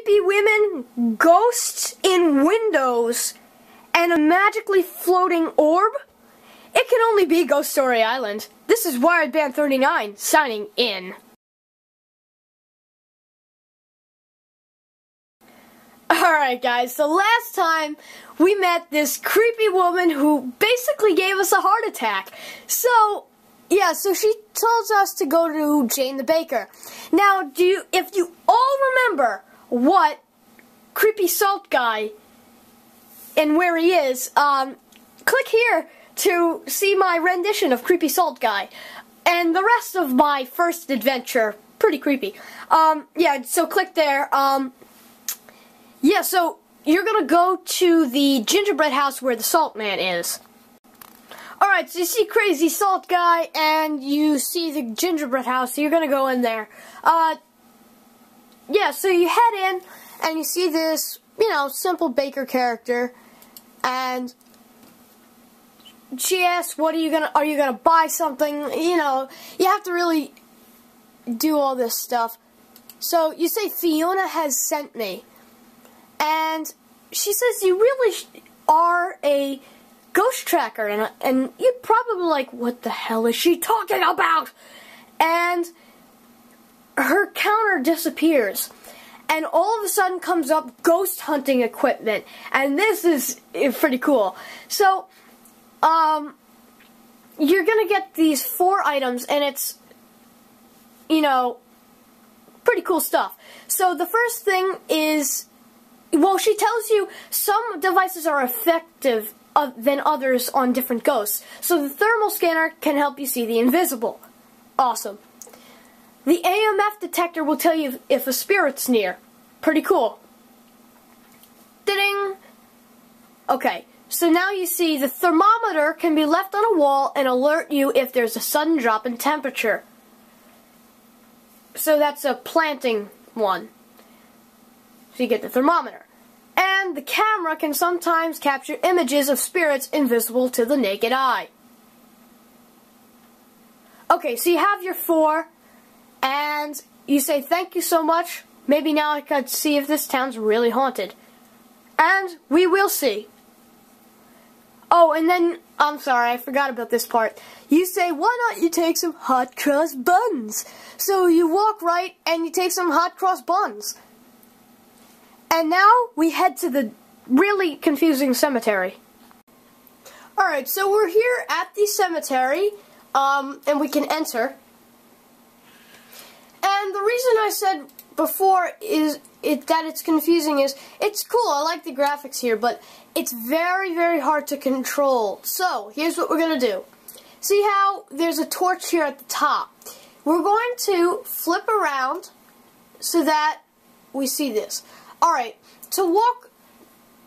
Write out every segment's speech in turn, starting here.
creepy women, ghosts in windows, and a magically floating orb? It can only be Ghost Story Island. This is Wired Band 39, signing in. Alright guys, so last time we met this creepy woman who basically gave us a heart attack. So, yeah, so she tells us to go to Jane the Baker. Now, if you all remember what Creepy Salt Guy and where he is, click here to see my rendition of Creepy Salt Guy. And the rest of my first adventure, pretty creepy. Yeah, so click there. Yeah, so you're gonna go to the gingerbread house where the Salt Man is. Alright, so you see Crazy Salt Guy and you see the gingerbread house, so you're gonna go in there. Yeah, so you head in and you see this, simple baker character, and she asks, are you gonna buy something? You have to really do all this stuff. So you say, Fiona has sent me. And she says, you really are a ghost tracker, and you're probably like, what the hell is she talking about? And her counter disappears, and all of a sudden comes up ghost hunting equipment, and this is pretty cool. So, you're gonna get these 4 items, and it's, pretty cool stuff. So the first thing is, well, she tells you some devices are effective than others on different ghosts. So the thermal scanner can help you see the invisible. Awesome. The AMF detector will tell you if a spirit's near. Pretty cool. Ding! Okay, so now you see the thermometer can be left on a wall and alert you if there's a sudden drop in temperature. So that's a planting one. So you get the thermometer. And the camera can sometimes capture images of spirits invisible to the naked eye. Okay, so you have your 4, and you say, thank you so much. Maybe now I could see if this town's really haunted. And we will see. Oh, and then, I'm sorry, I forgot about this part. You say, why not you take some hot cross buns? So you walk right, and you take some hot cross buns. And now we head to the really confusing cemetery. Alright, so we're here at the cemetery, and we can enter. And the reason I said before that it's confusing is, it's cool, I like the graphics here, but it's very, very hard to control. So, here's what we're going to do. See how there's a torch here at the top? We're going to flip around so that we see this. Alright, to walk,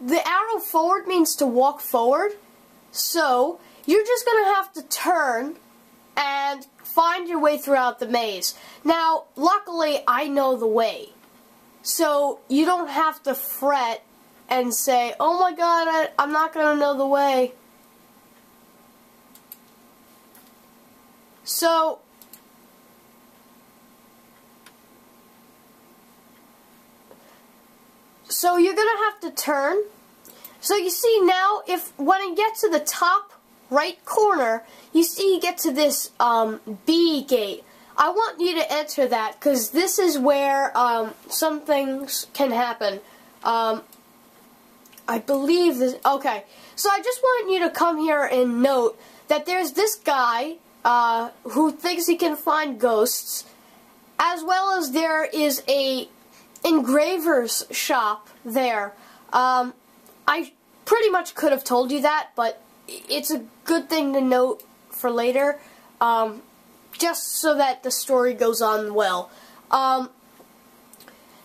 the arrow forward means to walk forward, so you're just going to have to turn and find your way throughout the maze. Now, luckily, I know the way, so you don't have to fret and say, oh my god, I'm not going to know the way. So, you're going to have to turn. So you see now, when you get to the top right corner, you see you get to this B gate. I want you to enter that, because this is where some things can happen. I believe this, okay. So I just want you to come here and note that there's this guy who thinks he can find ghosts, as well as there is a engraver's shop there. I pretty much could have told you that, but it's a good thing to note for later, just so that the story goes on well.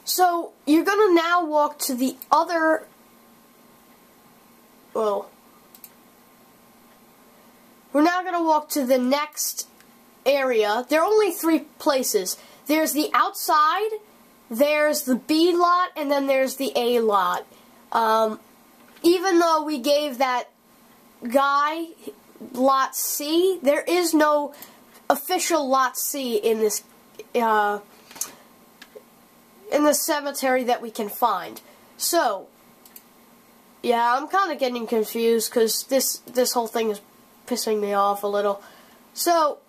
So you're gonna now walk to the other, well, we're now gonna walk to the next area. There are only 3 places. There's the outside, there's the B lot, and then there's the A lot. Even though we gave that guy lot C, there is no official lot C in this in the cemetery that we can find. So, yeah, I'm kind of getting confused because this whole thing is pissing me off a little. So,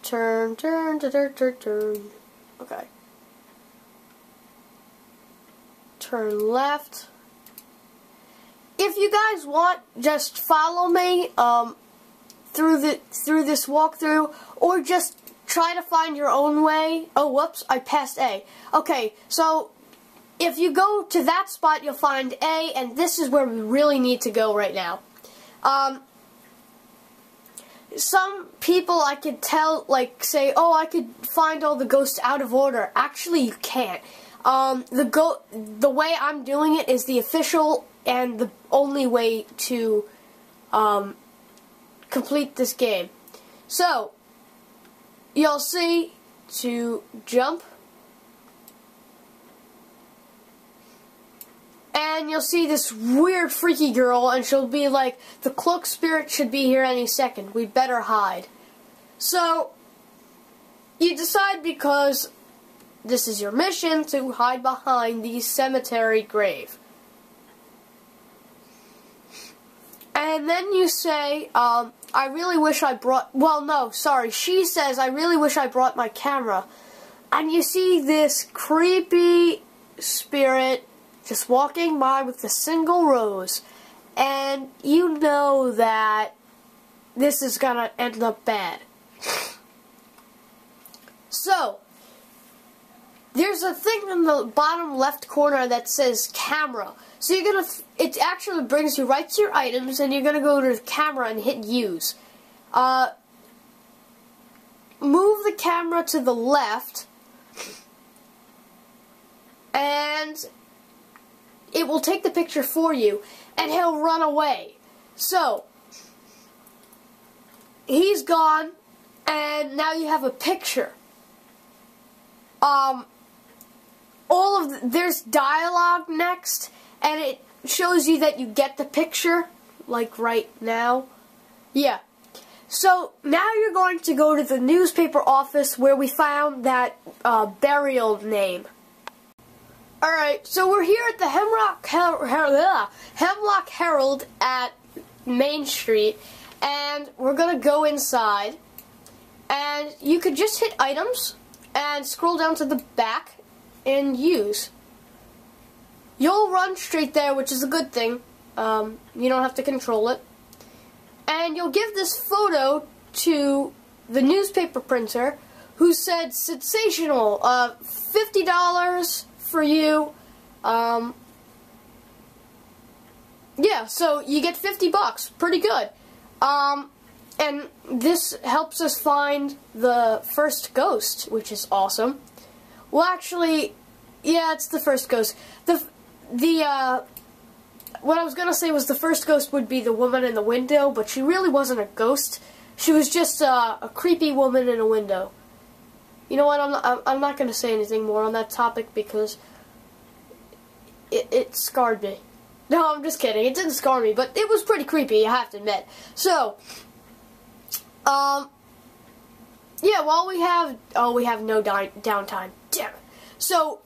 turn. Okay. Turn left. If you guys want, just follow me through this walkthrough, or just try to find your own way. Oh, whoops, I passed A. Okay, so if you go to that spot, you'll find A, and this is where we really need to go right now. Some people I could tell, like, say, oh, I could find all the ghosts out of order. Actually, you can't. The way I'm doing it is the official and the only way to complete this game. So, you'll see to jump, and you'll see this weird freaky girl, and she'll be like, the cloak spirit should be here any second, we'd better hide. So, you decide, because this is your mission, to hide behind the cemetery grave. And then you say, I really wish I brought, well, no, sorry, she says, I really wish I brought my camera. And you see this creepy spirit just walking by with a single rose. And you know that this is gonna end up bad. So, there's a thing in the bottom left corner that says camera. So you're gonna, it actually brings you right to your items, and you're gonna go to the camera and hit use. Move the camera to the left, and it will take the picture for you, and he'll run away. So, he's gone, and now you have a picture. There's dialogue next, and it shows you that you get the picture, like right now. Yeah. So, now you're going to go to the newspaper office where we found that burial name. Alright, so we're here at the Hemlock Herald at Main Street, and we're going to go inside, and you could just hit items and scroll down to the back and use. You'll run straight there, which is a good thing. You don't have to control it. And you'll give this photo to the newspaper printer, who said, sensational, $50 for you. Yeah, so you get 50 bucks. Pretty good. And this helps us find the first ghost, which is awesome. Well, actually, yeah, it's the first ghost. What I was gonna say was the first ghost would be the woman in the window, but she really wasn't a ghost. She was just a creepy woman in a window. You know what? I'm not gonna say anything more on that topic because it scarred me. No, I'm just kidding. It didn't scar me, but it was pretty creepy, I have to admit. So, yeah, while we have no downtime. Damn it. So,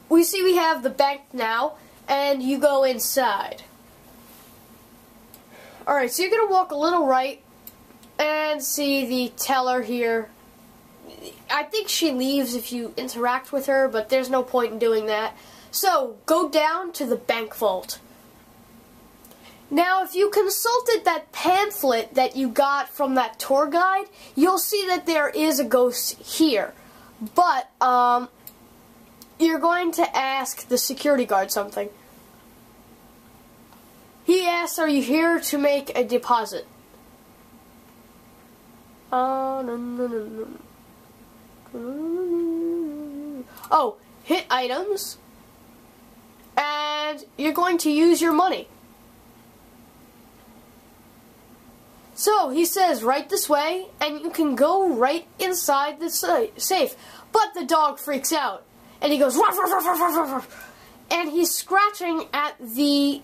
we see we have the bank now, and you go inside. Alright, so you're going to walk a little right, and see the teller here. I think she leaves if you interact with her, but there's no point in doing that. So, go down to the bank vault. Now, if you consulted that pamphlet that you got from that tour guide, you'll see that there is a ghost here. But, you're going to ask the security guard something. He asks, are you here to make a deposit? No. Oh, hit items. And you're going to use your money. So, he says, right this way, and you can go right inside the safe. But the dog freaks out. And he goes, ruff, ruff, ruff, ruff, ruff, ruff. And he's scratching at the,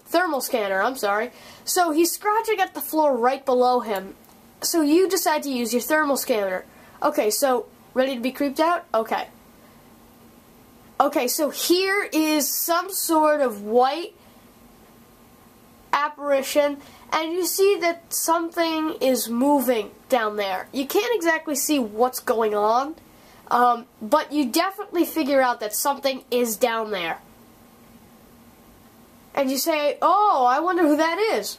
thermal scanner, I'm sorry. So he's scratching at the floor right below him. So you decide to use your thermal scanner. Okay, so Ready to be creeped out? Okay. Okay, so here is some sort of white apparition, and you see that something is moving down there. You can't exactly see what's going on, but you definitely figure out that something is down there. And you say, oh, I wonder who that is.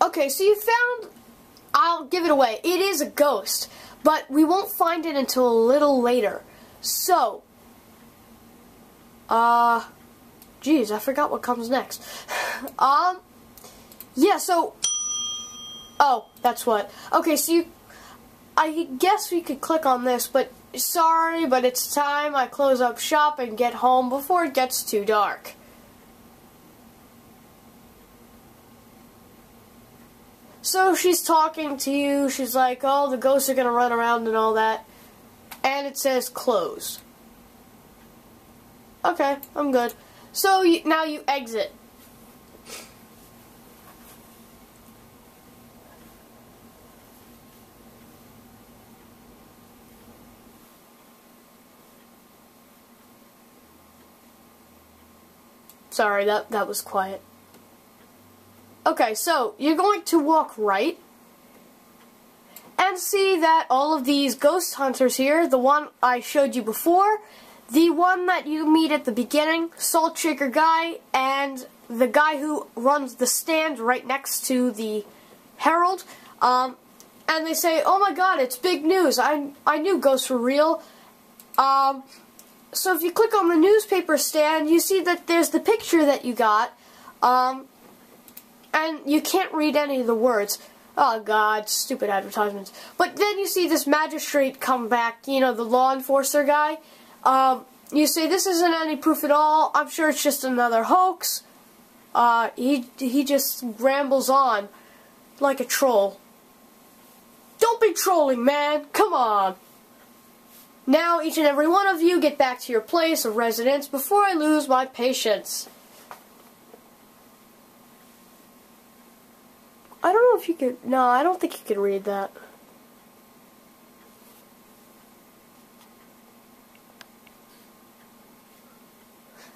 Okay, so you found, I'll give it away, it is a ghost, but we won't find it until a little later. So, geez, I forgot what comes next. Yeah, so, oh, that's what. Okay, so I guess we could click on this, but sorry, but it's time I close up shop and get home before it gets too dark. So she's talking to you, she's like, oh, the ghosts are gonna run around and all that. And it says close. Okay, I'm good. So now you exit. Sorry, that was quiet. Okay, so you're going to walk right and see that all of these ghost hunters here, the one I showed you before, the one that you meet at the beginning, Salt Shaker Guy, and the guy who runs the stand right next to the Herald, and they say, oh my god, it's big news, I knew ghosts were real. So if you click on the newspaper stand, you see that there's the picture that you got, and you can't read any of the words. Oh god, stupid advertisements. But then you see this magistrate come back, you know, the law enforcer guy. You say, this isn't any proof at all, I'm sure it's just another hoax. He just rambles on like a troll. Don't be trolling, man, come on. Now each and every one of you get back to your place of residence before I lose my patience. I don't know if you could, no, I don't think you could read that.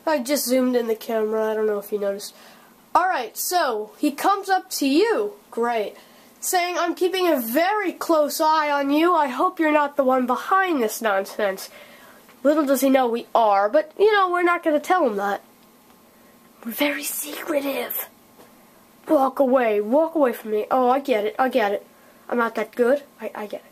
I just zoomed in the camera, I don't know if you noticed. Alright, so, he comes up to you, great, saying, I'm keeping a very close eye on you, I hope you're not the one behind this nonsense. Little does he know we are, but, you know, we're not going to tell him that. We're very secretive. Walk away from me. Oh, I get it. I'm not that good. I get it.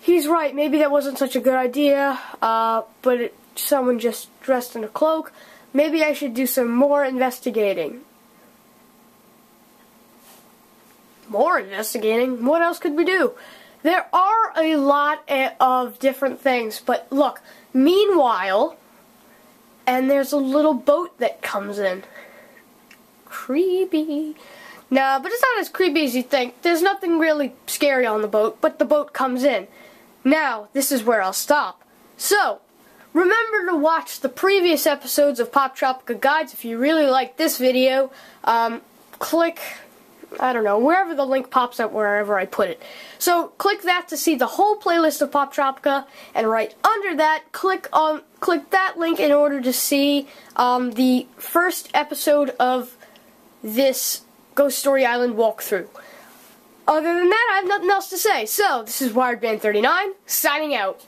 He's right, maybe that wasn't such a good idea, but someone just dressed in a cloak. Maybe I should do some more investigating. More investigating? What else could we do? There are a lot of different things, but look, meanwhile, and there's a little boat that comes in. Creepy. Nah, but it's not as creepy as you think. There's nothing really scary on the boat, but the boat comes in. Now, this is where I'll stop. So, remember to watch the previous episodes of Poptropica Guides if you really like this video. Click, I don't know, wherever the link pops up, wherever I put it. So, click that to see the whole playlist of Poptropica, and right under that, click that link in order to see the first episode of this Ghost Story Island walkthrough. Other than that, I have nothing else to say. So, this is WiredBand39, signing out.